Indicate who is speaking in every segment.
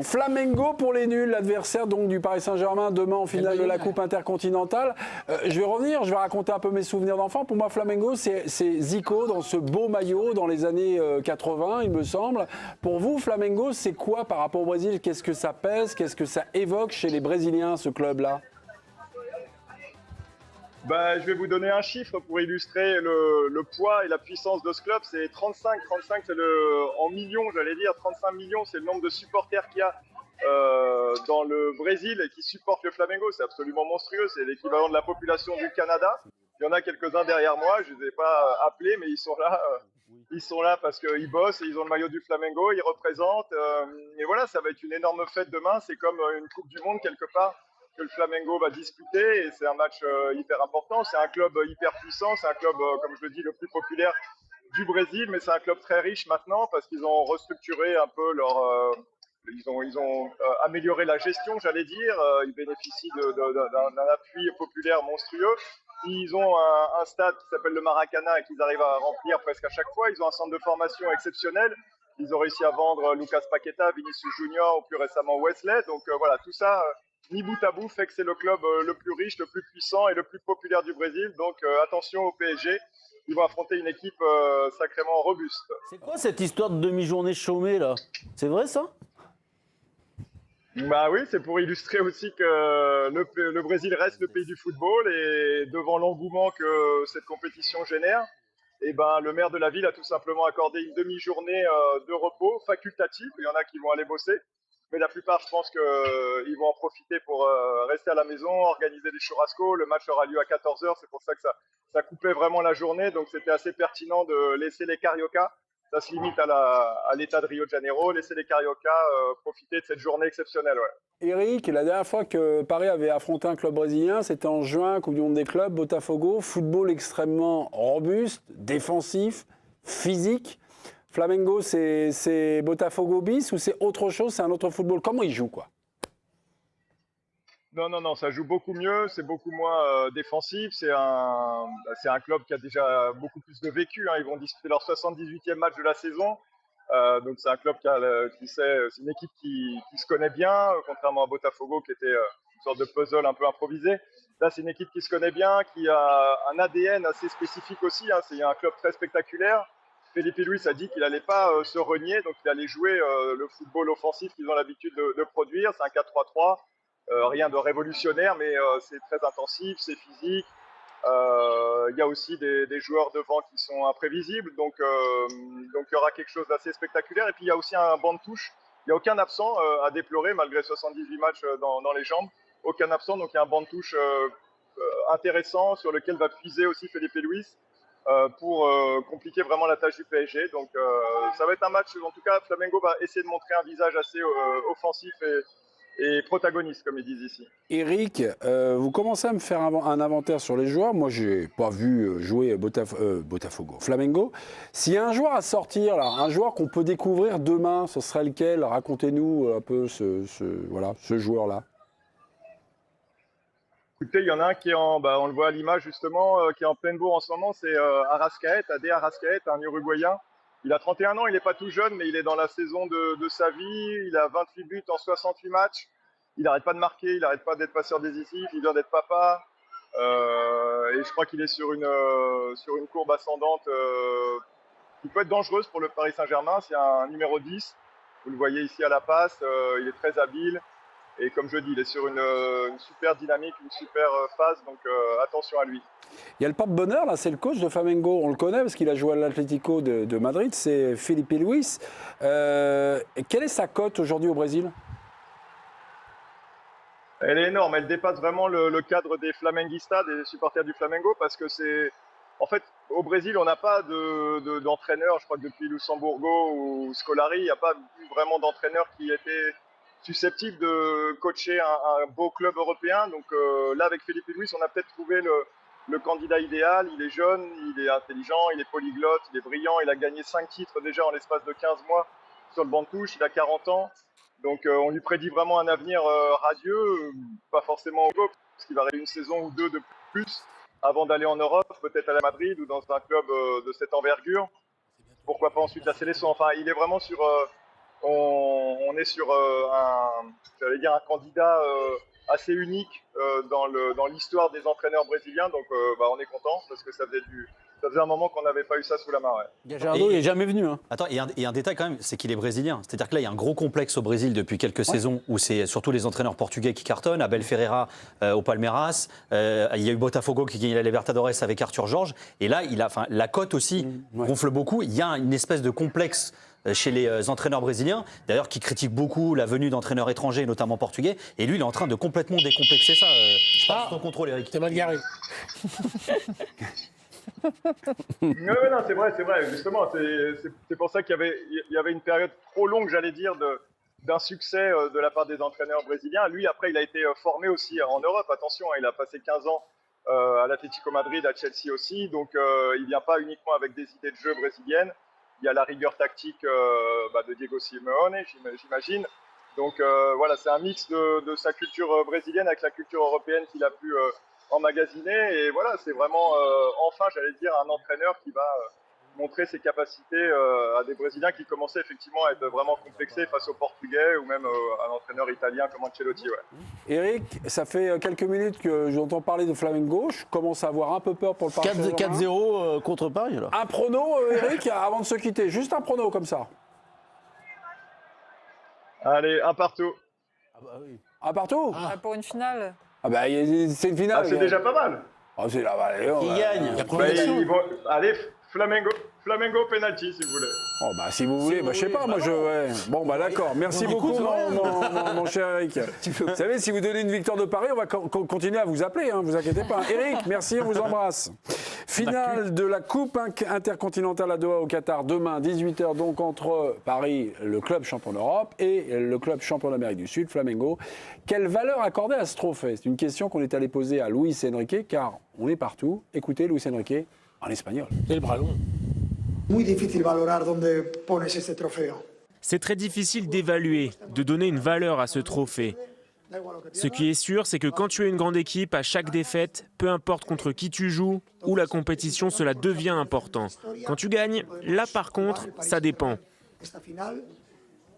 Speaker 1: Flamengo pour les nuls, l'adversaire donc du Paris Saint-Germain demain en finale de la Coupe intercontinentale. Je vais raconter un peu mes souvenirs d'enfant. Pour moi, Flamengo, c'est Zico dans ce beau maillot dans les années 80, il me semble. Pour vous, Flamengo, c'est quoi par rapport au Brésil? Qu'est-ce que ça pèse? Qu'est-ce que ça évoque chez les Brésiliens, ce club-là?
Speaker 2: Je vais vous donner un chiffre pour illustrer le poids et la puissance de ce club. C'est 35. 35, c'est en millions, j'allais dire. 35 millions, c'est le nombre de supporters qu'il y a dans le Brésil et qui supportent le Flamengo. C'est absolument monstrueux. C'est l'équivalent de la population du Canada. Il y en a quelques-uns derrière moi. Je ne les ai pas appelés, mais ils sont là. Ils sont là parce qu'ils bossent et ils ont le maillot du Flamengo. Ils représentent. Et voilà, ça va être une énorme fête demain. C'est comme une Coupe du Monde quelque part que le Flamengo va disputer et c'est un match hyper important. C'est un club hyper puissant, c'est un club, comme je le dis, le plus populaire du Brésil, mais c'est un club très riche maintenant parce qu'ils ont restructuré un peu ils ont amélioré la gestion, j'allais dire. Ils bénéficient d'un appui populaire monstrueux. Ils ont un stade qui s'appelle le Maracana et qu'ils arrivent à remplir presque à chaque fois. Ils ont un centre de formation exceptionnel. Ils ont réussi à vendre Lucas Paqueta, Vinicius Junior ou plus récemment Wesley. Donc voilà, tout ça mis bout à bout fait que c'est le club le plus riche, le plus puissant et le plus populaire du Brésil. Donc attention au PSG, ils vont affronter une équipe sacrément robuste.
Speaker 3: C'est quoi cette histoire de demi-journée chômée là? C'est vrai ça?
Speaker 2: Bah oui, c'est pour illustrer aussi que le Brésil reste le pays du football et devant l'engouement que cette compétition génère, et ben, le maire de la ville a tout simplement accordé une demi-journée de repos facultative. Il y en a qui vont aller bosser. Mais la plupart, je pense qu'ils vont en profiter pour rester à la maison, organiser des churrascos. Le match aura lieu à 14 h, c'est pour ça que ça coupait vraiment la journée. Donc c'était assez pertinent de laisser les Cariocas, ça se limite à l'état de Rio de Janeiro, laisser les Cariocas profiter de cette journée exceptionnelle. Ouais.
Speaker 1: Eric, la dernière fois que Paris avait affronté un club brésilien, c'était en juin, Coupe du Monde des clubs, Botafogo, football extrêmement robuste, défensif, physique. Flamengo, c'est Botafogo bis ou c'est autre chose, c'est un autre football? Comment ils jouent, quoi?
Speaker 2: Non, ça joue beaucoup mieux, c'est beaucoup moins défensif. C'est un club qui a déjà beaucoup plus de vécu. Hein. Ils vont disputer leur 78e match de la saison. Donc c'est un club c'est une équipe qui se connaît bien, contrairement à Botafogo qui était une sorte de puzzle un peu improvisé. Là, c'est une équipe qui se connaît bien, qui a un ADN assez spécifique aussi. Hein. C'est un club très spectaculaire. Felipe Luis a dit qu'il n'allait pas se renier, donc il allait jouer le football offensif qu'ils ont l'habitude de produire. C'est un 4-3-3, rien de révolutionnaire, mais c'est très intensif, c'est physique. Il y a aussi des joueurs devant qui sont imprévisibles, donc il y aura quelque chose d'assez spectaculaire. Et puis il y a aussi un banc de touche. Il n'y a aucun absent à déplorer malgré 78 matchs dans les jambes. Aucun absent, donc il y a un banc de touche intéressant sur lequel va puiser aussi Felipe Luis pour compliquer vraiment la tâche du PSG. Donc ça va être un match, en tout cas Flamengo va essayer de montrer un visage assez offensif et protagoniste, comme ils disent ici.
Speaker 1: Eric, vous commencez à me faire un inventaire sur les joueurs. Moi, je n'ai pas vu jouer Botafogo, Flamengo. S'il y a un joueur à sortir, là, un joueur qu'on peut découvrir demain, ce serait lequel? Racontez-nous un peu ce joueur-là.
Speaker 2: Écoutez, il y en a un qui est on le voit à l'image justement, qui est en pleine bourre en ce moment, c'est Arrascaeta, Ade Arrascaeta, un Uruguayen. Il a 31 ans, il n'est pas tout jeune, mais il est dans la saison de sa vie. Il a 28 buts en 68 matchs. Il n'arrête pas de marquer, il n'arrête pas d'être passeur décisif, il vient d'être papa. Et je crois qu'il est sur une courbe ascendante qui peut être dangereuse pour le Paris Saint-Germain. C'est un numéro 10. Vous le voyez ici à la passe, il est très habile. Et comme je dis, il est sur une super dynamique, une super phase, donc attention à lui.
Speaker 1: Il y a le porte-bonheur, là, c'est le coach de Flamengo. On le connaît parce qu'il a joué à l'Atlético de Madrid, c'est Felipe Luis. Quelle est sa cote aujourd'hui au Brésil?
Speaker 2: Elle est énorme, elle dépasse vraiment le cadre des flamenguistas, des supporters du Flamengo, parce que c'est... En fait, au Brésil, on n'a pas d'entraîneur, je crois que depuis Luxembourgo ou Scolari, il n'y a pas vraiment d'entraîneur qui était susceptible de coacher un beau club européen. Donc là, avec Felipe Luis, on a peut-être trouvé le candidat idéal. Il est jeune, il est intelligent, il est polyglotte, il est brillant. Il a gagné 5 titres déjà en l'espace de 15 mois sur le banc de touche. Il a 40 ans. Donc on lui prédit vraiment un avenir radieux, pas forcément au Go, parce qu'il va rester une saison ou deux de plus avant d'aller en Europe, peut-être à la Madrid ou dans un club de cette envergure. Pourquoi pas ensuite la sélection. Enfin, il est vraiment on est sur j'allais dire un candidat assez unique dans l'histoire des entraîneurs brésiliens. Donc on est content parce que ça faisait un moment qu'on n'avait pas eu ça sous la main. Ouais.
Speaker 3: Gajardo, il n'est jamais venu. Hein.
Speaker 4: Attends, et un détail quand même, c'est qu'il est brésilien. C'est-à-dire que là, il y a un gros complexe au Brésil depuis quelques saisons où c'est surtout les entraîneurs portugais qui cartonnent. Abel Ferreira au Palmeiras. Il y a eu Botafogo qui gagne la Libertadores avec Arthur Jorge. Et là, la cote aussi gonfle beaucoup. Il y a une espèce de complexe chez les entraîneurs brésiliens, d'ailleurs qui critiquent beaucoup la venue d'entraîneurs étrangers, notamment portugais, et lui il est en train de complètement décomplexer ça. Je passe ton contrôle, Eric.
Speaker 5: T'es mal garé.
Speaker 2: Non, c'est vrai, justement, c'est pour ça qu'il y avait une période trop longue, j'allais dire, d'un succès de la part des entraîneurs brésiliens. Lui, après, il a été formé aussi en Europe, attention, il a passé 15 ans à l'Atlético Madrid, à Chelsea aussi, donc il ne vient pas uniquement avec des idées de jeu brésiliennes. Il y a la rigueur tactique de Diego Simeone, j'imagine. Donc voilà, c'est un mix de sa culture brésilienne avec la culture européenne qu'il a pu emmagasiner. Et voilà, c'est vraiment, enfin, j'allais dire, un entraîneur qui va montrer ses capacités à des Brésiliens qui commençaient effectivement à être vraiment complexés face aux Portugais ou même à un entraîneur italien comme Ancelotti. Ouais.
Speaker 1: Eric, ça fait quelques minutes que j'entends parler de Flamengo. Je commence à avoir un peu peur pour le Paris Saint-Germain.
Speaker 3: 4-0 contre Paris, alors.
Speaker 1: Un prono, Eric, avant de se quitter. Juste un prono comme ça.
Speaker 2: Allez, un partout.
Speaker 3: Ah bah oui.
Speaker 1: Un partout
Speaker 6: Pour une finale.
Speaker 1: Ah bah, c'est une finale.
Speaker 2: C'est déjà pas mal.
Speaker 1: Ah, c'est là, allez,
Speaker 3: Qui gagne
Speaker 2: Allez, Flamengo penalty si vous voulez.
Speaker 1: Oh bah si vous voulez, je sais pas, moi je... Ouais. Bon bah d'accord, merci beaucoup mon cher Eric. Vous savez, si vous donnez une victoire de Paris, on va continuer à vous appeler, hein, vous inquiétez pas. Eric, merci, on vous embrasse. Finale de la Coupe intercontinentale à Doha au Qatar, demain 18h donc entre Paris, le club champion d'Europe, et le club champion d'Amérique du Sud, Flamengo. Quelle valeur accorder à ce trophée? C'est une question qu'on est allé poser à Luis Enrique, car on est partout. Écoutez Luis Enrique en espagnol.
Speaker 5: C'est le bras long.
Speaker 7: Muy difícil valorar dónde pones este trofeo.
Speaker 8: C'est très difficile d'évaluer, de donner une valeur à ce trophée. Ce qui est sûr, c'est que quand tu es une grande équipe, à chaque défaite, peu importe contre qui tu joues ou la compétition, cela devient important. Quand tu gagnes, là par contre, ça dépend.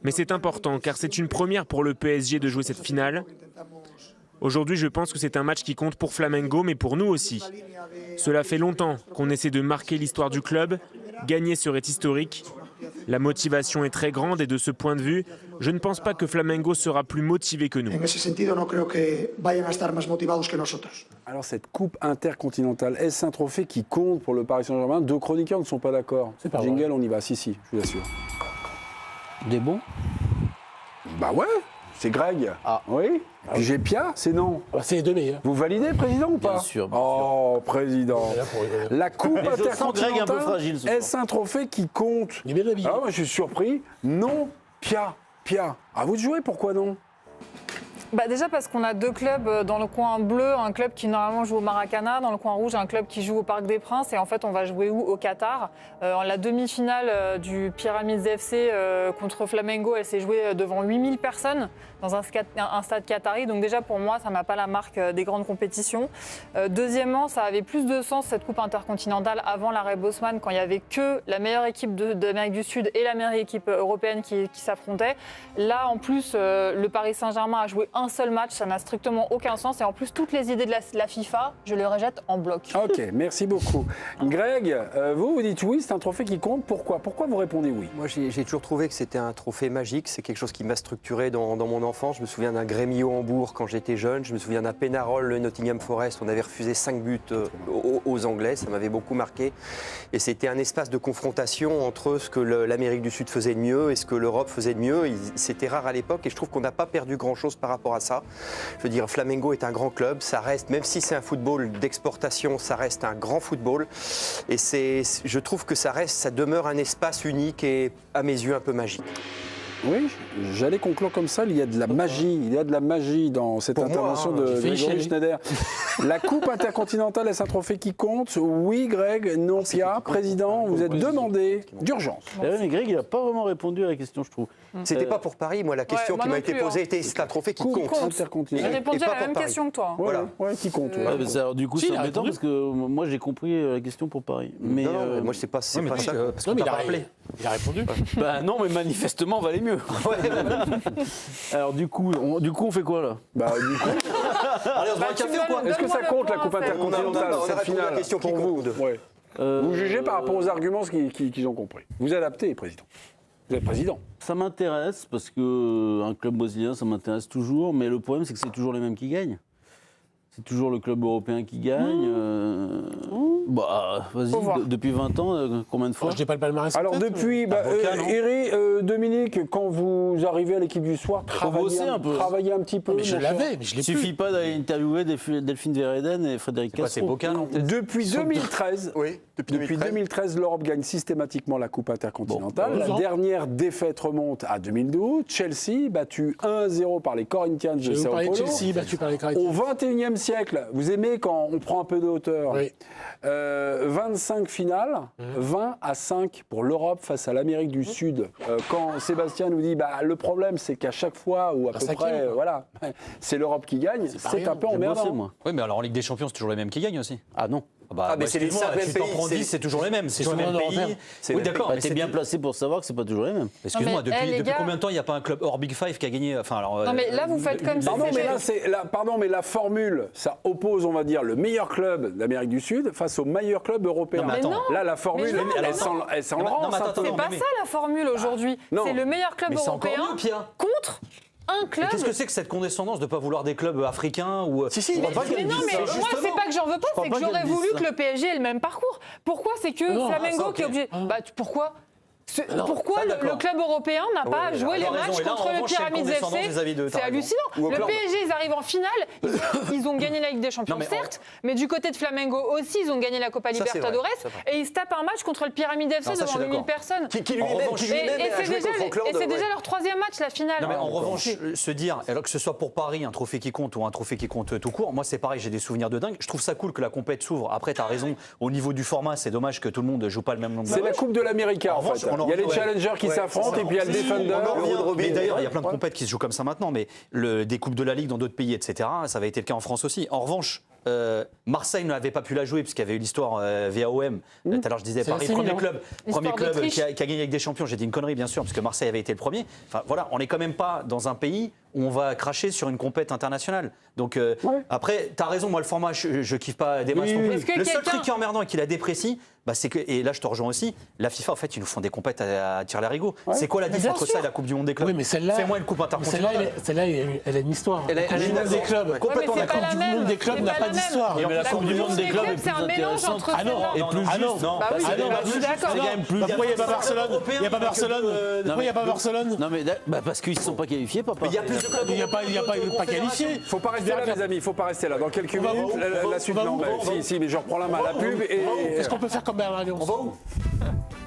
Speaker 8: Mais c'est important car c'est une première pour le PSG de jouer cette finale. Aujourd'hui, je pense que c'est un match qui compte pour Flamengo, mais pour nous aussi. Cela fait longtemps qu'on essaie de marquer l'histoire du club. Gagner serait historique. La motivation est très grande et de ce point de vue, je ne pense pas que Flamengo sera plus motivé que nous.
Speaker 1: Alors cette coupe intercontinentale, est-ce un trophée qui compte pour le Paris Saint-Germain? Deux chroniqueurs ne sont pas d'accord.
Speaker 5: C'est pas
Speaker 1: Jingle,
Speaker 5: vrai.
Speaker 1: on y va, si, je vous assure.
Speaker 3: Des bons?
Speaker 1: Bah ouais, c'est Greg.
Speaker 3: Ah.
Speaker 1: Oui. Puis j'ai Pia, c'est non.
Speaker 5: Ah, c'est les deux meilleurs.
Speaker 1: Vous validez, président, ou pas?
Speaker 3: Bien sûr, bien
Speaker 1: Oh, président.
Speaker 5: Là, pour rigoler.
Speaker 1: La coupe
Speaker 3: Mais je sens Greg un peu
Speaker 1: intercontinentale,
Speaker 3: fragile ce soir.
Speaker 1: est-ce un trophée qui compte?
Speaker 5: Il est bien habillé.
Speaker 1: Ah, moi, je suis surpris. Non, Pia. À vous de jouer, pourquoi non?
Speaker 6: Déjà parce qu'on a deux clubs dans le coin bleu, un club qui normalement joue au Maracana, dans le coin rouge un club qui joue au Parc des Princes, et en fait on va jouer où? Au Qatar. La demi-finale du Pyramids FC contre Flamengo, elle s'est jouée devant 8000 personnes dans un stade qatari, donc déjà pour moi ça n'a pas la marque des grandes compétitions. Deuxièmement, ça avait plus de sens cette coupe intercontinentale avant l'arrêt Bosman, quand il n'y avait que la meilleure équipe d'Amérique du Sud et la meilleure équipe européenne qui s'affrontaient. Là en plus le Paris Saint-Germain a joué un seul match, ça n'a strictement aucun sens, et en plus toutes les idées de la FIFA, je les rejette en bloc.
Speaker 1: Ok, merci beaucoup. Greg, vous dites oui, c'est un trophée qui compte. Pourquoi vous répondez oui?
Speaker 9: Moi, j'ai toujours trouvé que c'était un trophée magique. C'est quelque chose qui m'a structuré dans mon enfance. Je me souviens d'un Grémio-Hambourg quand j'étais jeune. Je me souviens d'un Pénarol, le Nottingham Forest. On avait refusé 5 buts aux Anglais. Ça m'avait beaucoup marqué. Et c'était un espace de confrontation entre ce que l'Amérique du Sud faisait de mieux et ce que l'Europe faisait de mieux. C'était rare à l'époque et je trouve qu'on n'a pas perdu grand-chose par rapport à ça. Je veux dire, Flamengo est un grand club. Ça reste, même si c'est un football d'exportation, ça reste un grand football. Et je trouve que ça demeure un espace unique et, à mes yeux, un peu magique.
Speaker 1: Oui, j'allais conclure comme ça, il y a de la magie dans cette intervention de Grégory Schneider. La coupe intercontinentale, est-ce un trophée qui compte? Oui, Greg, non, Pia, président, vous êtes demandé d'urgence.
Speaker 3: Mais Greg, il n'a pas vraiment répondu à la question, je trouve.
Speaker 9: C'était pas pour Paris, moi, la question
Speaker 6: moi
Speaker 9: qui m'a
Speaker 6: non
Speaker 9: été
Speaker 6: plus,
Speaker 9: posée
Speaker 6: hein.
Speaker 9: était c'est un trophée qui
Speaker 1: Coupe
Speaker 9: compte.
Speaker 1: intercontinentale.
Speaker 6: J'ai répondu
Speaker 9: Et
Speaker 6: à
Speaker 9: pas
Speaker 6: la
Speaker 9: pour
Speaker 6: même
Speaker 9: Paris.
Speaker 6: question que toi.
Speaker 9: Voilà.
Speaker 1: Ouais, qui compte.
Speaker 3: Ouais, mais ça, alors, du coup,
Speaker 5: Si,
Speaker 3: c'est
Speaker 5: il a
Speaker 3: embêtant
Speaker 5: répondu.
Speaker 3: parce que moi, j'ai compris la question pour Paris. Mais,
Speaker 9: Non, moi, c'est pas ça. Parce
Speaker 5: Non,
Speaker 9: que
Speaker 5: mais
Speaker 9: t'as pas appelé.
Speaker 5: il a répondu.
Speaker 3: bah non, mais manifestement, valait mieux. mieux. Alors du coup, on fait quoi là?
Speaker 1: Bah, du coup,
Speaker 4: Allez, on se voit un café ou quoi?
Speaker 1: est-ce que ça compte la Coupe intercontinentale,
Speaker 9: on a
Speaker 1: cette
Speaker 9: répondu à la
Speaker 1: finale
Speaker 9: question
Speaker 1: pour
Speaker 9: qui
Speaker 1: vous
Speaker 9: compte.
Speaker 1: Ouais. Vous jugez par rapport aux arguments qu'ils ont compris. Vous adaptez, président. Vous êtes président.
Speaker 3: Ça m'intéresse parce que un club brésilien, ça m'intéresse toujours. Mais le problème, c'est que c'est toujours les mêmes qui gagnent. C'est toujours le club européen qui gagne. Bah, vas-y, depuis 20 ans, combien de fois?
Speaker 5: Je n'ai pas le palmarès.
Speaker 1: Alors depuis, Dominique, quand vous arrivez à l'équipe du soir, travaillez un petit peu.
Speaker 5: Mais je l'avais, mais je
Speaker 3: Il
Speaker 5: l'ai plus.
Speaker 3: suffit pas d'aller interviewer Delphine Verheyden et Frédéric Castro.
Speaker 4: C'est Boca, non?
Speaker 1: Depuis 2013,
Speaker 9: Oui,
Speaker 1: depuis 2013, l'Europe gagne systématiquement la Coupe intercontinentale. La dernière défaite remonte à 2012. Chelsea, battu 1-0 par les Corinthians de
Speaker 5: Je vais vous
Speaker 1: Sao
Speaker 5: parler de
Speaker 1: Paulo.
Speaker 5: Chelsea, battu par les Corinthians.
Speaker 1: Au 21e siècle, vous aimez quand on prend un peu de hauteur.
Speaker 5: Oui.
Speaker 1: 25 finales, 20-5 pour l'Europe face à l'Amérique du Sud. Quand Sébastien nous dit le problème c'est qu'à chaque fois ou à peu près, voilà, c'est l'Europe qui gagne, c'est un peu emmerdant.
Speaker 3: Moi.
Speaker 4: Oui, mais alors en Ligue des Champions, c'est toujours les mêmes qui gagnent aussi.
Speaker 3: Ah non.
Speaker 4: Bah,
Speaker 9: mais c'est les
Speaker 4: excuse-moi,
Speaker 9: mêmes
Speaker 4: tu t'en
Speaker 9: pays,
Speaker 4: prends
Speaker 9: c'est
Speaker 4: 10, c'est toujours les mêmes. C'est toujours les mêmes
Speaker 5: européen.
Speaker 4: pays.
Speaker 9: C'est
Speaker 4: Oui,
Speaker 9: les
Speaker 4: d'accord.
Speaker 3: Bah,
Speaker 4: mais
Speaker 3: t'es
Speaker 4: c'est-
Speaker 3: bien placé pour savoir que c'est pas toujours les mêmes.
Speaker 4: Excuse-moi,
Speaker 6: Non, mais, les
Speaker 4: depuis
Speaker 6: gars-
Speaker 4: combien de temps il n'y a pas un club hors Big Five qui a gagné? Enfin, alors,
Speaker 6: Non, mais là, vous faites comme ça.
Speaker 1: Pardon, mais la formule, ça oppose, on va dire, le meilleur club d'Amérique du Sud face au meilleur club européen.
Speaker 4: Non, mais attends.
Speaker 1: Là, la formule,
Speaker 6: Mais non,
Speaker 1: elle
Speaker 6: mais
Speaker 1: s'en
Speaker 4: non, mais
Speaker 1: lance.
Speaker 4: attends,
Speaker 6: C'est pas
Speaker 4: mais-
Speaker 6: ça la formule aujourd'hui.
Speaker 1: non.
Speaker 6: C'est le meilleur club
Speaker 4: Mais c'est encore
Speaker 6: européen
Speaker 4: mieux, Pierre.
Speaker 6: contre un club.
Speaker 4: Mais qu'est-ce que c'est que cette condescendance de ne pas vouloir des clubs africains ou...
Speaker 9: Si,
Speaker 6: Mais non, mais moi, c'est pas que j'en veux pas,
Speaker 3: crois
Speaker 6: c'est
Speaker 3: pas
Speaker 6: que j'aurais
Speaker 3: qu'elle
Speaker 6: voulu
Speaker 3: dise
Speaker 6: que
Speaker 3: ça.
Speaker 6: le PSG ait le même parcours. Pourquoi c'est que
Speaker 5: Non,
Speaker 6: Flamengo
Speaker 5: ça,
Speaker 6: qui est
Speaker 5: ok.
Speaker 6: obligé. Pourquoi pourquoi
Speaker 4: ça,
Speaker 6: le
Speaker 4: d'accord.
Speaker 6: club européen n'a pas joué les
Speaker 4: t'as raison.
Speaker 6: matchs
Speaker 4: Et là,
Speaker 6: contre
Speaker 4: en
Speaker 6: le
Speaker 4: revanche, il y a une
Speaker 6: Pyramids
Speaker 4: condescendance
Speaker 6: FC?
Speaker 4: vis-à-vis d'eux,
Speaker 6: C'est
Speaker 4: t'as raison.
Speaker 6: hallucinant.
Speaker 9: Ou au
Speaker 6: Le
Speaker 9: club.
Speaker 6: PSG, ils arrivent en finale, ils ont gagné la Ligue des Champions,
Speaker 4: Non, mais
Speaker 6: certes, mais du côté de Flamengo aussi, ils ont gagné la Copa
Speaker 9: Ça, c'est
Speaker 6: Libertadores
Speaker 9: vrai, c'est vrai.
Speaker 6: et ils se tapent un match contre le Pyramids FC
Speaker 4: Non, ça, je
Speaker 6: devant
Speaker 4: suis
Speaker 6: 8000
Speaker 4: d'accord.
Speaker 6: personnes.
Speaker 9: Qui
Speaker 6: Et
Speaker 9: lui-même a
Speaker 6: c'est
Speaker 9: joué contre Auckland.
Speaker 6: déjà leur troisième match, la finale.
Speaker 4: Non, mais en revanche, se dire, alors que ce soit pour Paris, un trophée qui compte ou un trophée qui compte tout court, moi c'est pareil, j'ai des souvenirs de dingue. Je trouve ça cool que la compète s'ouvre. Après, tu as raison, au niveau du format, c'est dommage que tout le monde joue pas le même nombre de
Speaker 1: C'est la
Speaker 4: matchs.
Speaker 1: Coupe de l'Amérique, en
Speaker 4: revanche,
Speaker 1: fait.
Speaker 4: on en
Speaker 1: Il y a les
Speaker 4: revient,
Speaker 1: challengers qui s'affrontent et puis il y a le Defender.
Speaker 4: Mais d'ailleurs, il y a plein de compètes qui se jouent comme ça maintenant, mais des Coupes de la Ligue dans d'autres pays, etc., ça avait été le cas en France aussi. En revanche, Marseille n'avait pas pu la jouer puisqu'il y avait eu l'histoire VAOM. Tout à l'heure, je disais
Speaker 5: C'est
Speaker 4: Paris,
Speaker 5: assez
Speaker 4: premier
Speaker 5: Milan.
Speaker 4: club
Speaker 6: L'histoire d'Autriche.
Speaker 4: qui a gagné avec des champions. J'ai dit une connerie, bien sûr, parce que Marseille avait été le premier. Enfin, voilà, on n'est quand même pas dans un pays où on va cracher sur une compète internationale. Donc, après, tu as raison, moi, le format, je kiffe pas des masses non plus.
Speaker 6: Est-ce que
Speaker 4: Le seul
Speaker 6: quelqu'un-
Speaker 4: truc qui est emmerdant et qui la déprécie, c'est que, et là, je te rejoins aussi, la FIFA, en fait, ils nous font des compètes à tirer l'arigot. C'est quoi la différence entre ça et la Coupe du Monde des clubs?
Speaker 5: Oui, mais celle-là.
Speaker 4: Fais-moi une coupe intercontinentale.
Speaker 5: Celle-là, elle a une histoire.
Speaker 9: Elle a
Speaker 5: La Coupe du
Speaker 9: une
Speaker 5: monde des clubs.
Speaker 6: Ouais,
Speaker 4: Complètement
Speaker 6: mais c'est
Speaker 4: d'accord.
Speaker 6: pas la
Speaker 5: Du
Speaker 6: même.
Speaker 5: monde des clubs
Speaker 6: C'est
Speaker 5: n'a
Speaker 6: pas
Speaker 5: pas
Speaker 6: la
Speaker 5: d'histoire.
Speaker 6: même.
Speaker 3: Mais la Coupe du monde des clubs est
Speaker 6: c'est un
Speaker 3: plus
Speaker 6: mélange
Speaker 3: intéressante.
Speaker 6: entre
Speaker 5: Ah non,
Speaker 6: celle-là.
Speaker 5: et plus
Speaker 3: Ah non,
Speaker 5: juste.
Speaker 4: non.
Speaker 6: Bah oui,
Speaker 5: Ah non,
Speaker 6: je suis d'accord.
Speaker 3: C'est quand même plus.
Speaker 5: Pourquoi il n'y a pas Barcelone
Speaker 4: européen,
Speaker 5: Il n'y a pas Barcelone Pourquoi il n'y a pas Barcelone
Speaker 3: Non mais parce qu'ils ne sont pas qualifiés, papa.
Speaker 4: Il y a plus de clubs.
Speaker 5: Il n'y a pas qualifié.
Speaker 1: Faut pas rester là, les amis. Faut pas rester là. Dans quelques
Speaker 5: va
Speaker 1: minutes,
Speaker 5: où
Speaker 1: la suite.
Speaker 5: On va
Speaker 1: Non,
Speaker 5: où
Speaker 1: mais si, mais je reprends la main. La pub et.
Speaker 5: Qu'est-ce qu'on peut faire comme Bernard Lyon